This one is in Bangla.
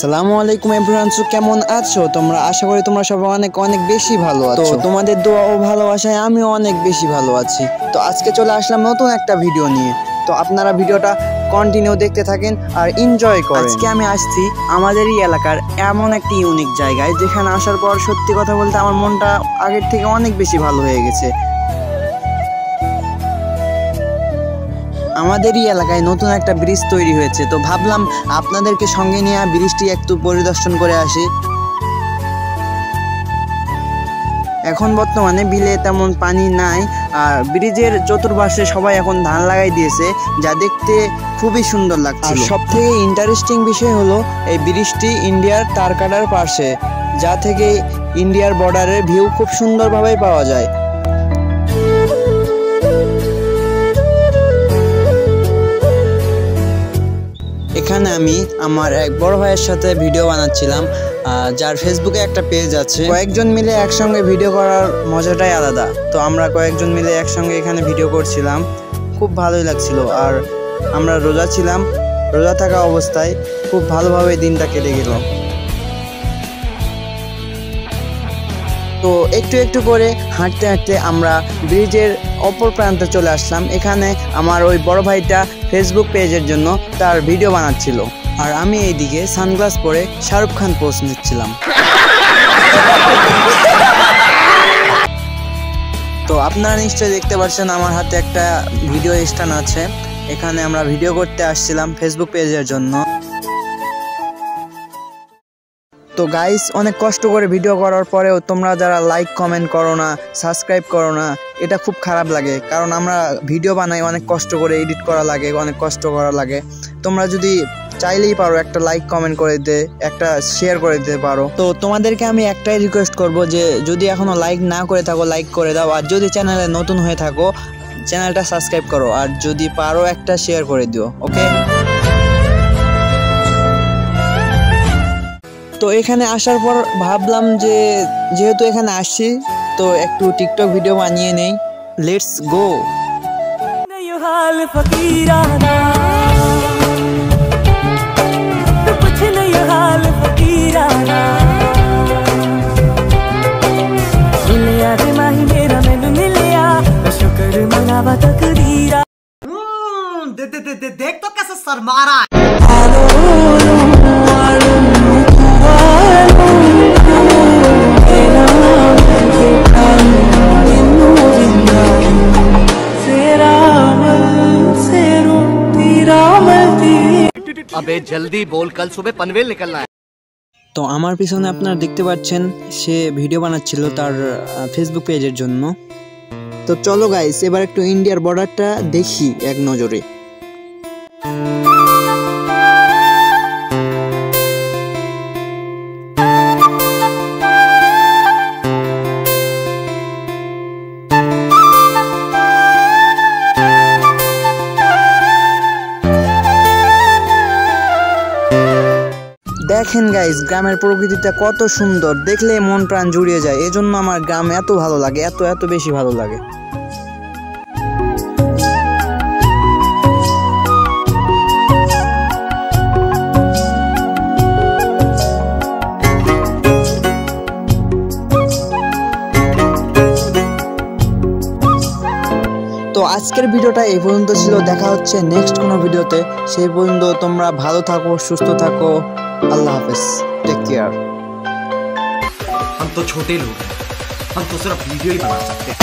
আসসালামু আলাইকুম এভরিওয়ান, কেমন আছো তোমরা? আশা করি তোমরা সবাই অনেক অনেক বেশি ভালো আছো। তো তোমাদের দোয়া ও ভালোবাসায় আমিও অনেক বেশি ভালো আছি। তো আজকে চলে আসলাম নতুন একটা ভিডিও নিয়ে। তো আপনারা ভিডিওটা কন্টিনিউ দেখতে থাকেন আর এনজয় করেন। আজকে আমি আসছি আমাদেরই এলাকার এমন একটি ইউনিক জায়গায়, যেখানে আসার পর সত্যি কথা বলতে আমার মনটা আগের থেকে অনেক বেশি ভালো হয়ে গেছে। আমাদেরই এলাকায় নতুন একটা ব্রিজ তৈরি হয়েছে, তো ভাবলাম আপনাদেরকে সঙ্গে নিয়ে ব্রিজটি একটু পরিদর্শন করে আসি। এখন বর্তমানে বিলে তেমন পানি নাই, আর ব্রিজের চতুর্পাশে সবাই এখন ধান লাগাই দিয়েছে, যা দেখতে খুবই সুন্দর লাগছে। আর সব থেকে ইন্টারেস্টিং বিষয় হলো এই ব্রিজটি ইন্ডিয়ার তারকাটার পাশে, যা থেকে ইন্ডিয়ার বর্ডারের ভিউ খুব সুন্দরভাবে পাওয়া যায়। এখানে আমি আমার এক বড় ভাইয়ের সাথে ভিডিও বানাচ্ছিলাম, যার ফেসবুকে একটা পেজ আছে। কয়েকজন মিলে একসঙ্গে ভিডিও করার মজাটাই আলাদা। তো আমরা কয়েকজন মিলে একসঙ্গে এখানে ভিডিও করছিলাম, খুব ভালোই লাগছিল। আর আমরা রোজা ছিলাম, রোজা থাকা অবস্থায় খুব ভালোভাবে দিনটা কেটে গেল। তো একটু একটু করে হাঁটতে হাঁটতে আমরা ব্রিজের অপর প্রান্তে চলে আসলাম। এখানে আমার ওই বড় ভাইটা ফেসবুক পেজের জন্য তার ভিডিও বানাচ্ছিল, আর আমি এইদিকে সানগ্লাস পরে শাহরুখ খান পোজ নিচ্ছিলাম। তো আপনারা নিশ্চয়ই দেখতে পাচ্ছেন আমার হাতে একটা ভিডিও স্ট্যান্ড আছে। এখানে আমরা ভিডিও করতে আসছিলাম ফেসবুক পেজের জন্য। তো গাইস, অনেক কষ্ট করে ভিডিও করার পরেও তোমরা যারা লাইক কমেন্ট করো না, সাবস্ক্রাইব করো না, এটা খুব খারাপ লাগে। কারণ আমরা ভিডিও বানাই অনেক কষ্ট করে, এডিট করা লাগে, অনেক কষ্ট করা লাগে। তোমরা যদি চাইলেই পারো একটা লাইক কমেন্ট করে দিতে, একটা শেয়ার করে দিতে পারো। তো তোমাদেরকে আমি একটাই রিকোয়েস্ট করব যে যদি এখনো লাইক না করে থাকো লাইক করে দাও, আর যদি চ্যানেলে নতুন হয়ে থাকো চ্যানেলটা সাবস্ক্রাইব করো, আর যদি পারো একটা শেয়ার করে দিও। ওকে। তো এখানে আসার পর ভাবলাম যে যেহেতু এখানে আসছি তো একটু টিকটক ভিডিও বানিয়ে নেই। Let's go. देख तो कैसे शर्मा रहा है। अबे जल्दी बोल, कल सुबह पनवेल निकलना है। তো আমার পিছনে আপনারা দেখতে পাচ্ছেন সে ভিডিও বানাচ্ছিল তার ফেসবুক পেজের জন্য। তো চলো গাইস, এবার একটু ইন্ডিয়ার বর্ডারটা দেখি এক নজরে। দেখেন গাইস, গ্রামের প্রকৃতিটা কত সুন্দর, দেখলে মন প্রাণ জুড়িয়ে যায়। এজন্য আমার গ্রাম এত ভালো লাগে, এত এত বেশি ভালো লাগে। তো আজকের ভিডিওটা এই পর্যন্ত ছিল। দেখা হচ্ছে নেক্সট কোনো ভিডিওতে। সেই পর্যন্ত তোমরা ভালো থাকো, সুস্থ থাকো। अल्लाह हाफिज, टेक केयर। हम तो छोटे लोग हैं, हम तो सिर्फ वीडियो ही बना सकते हैं।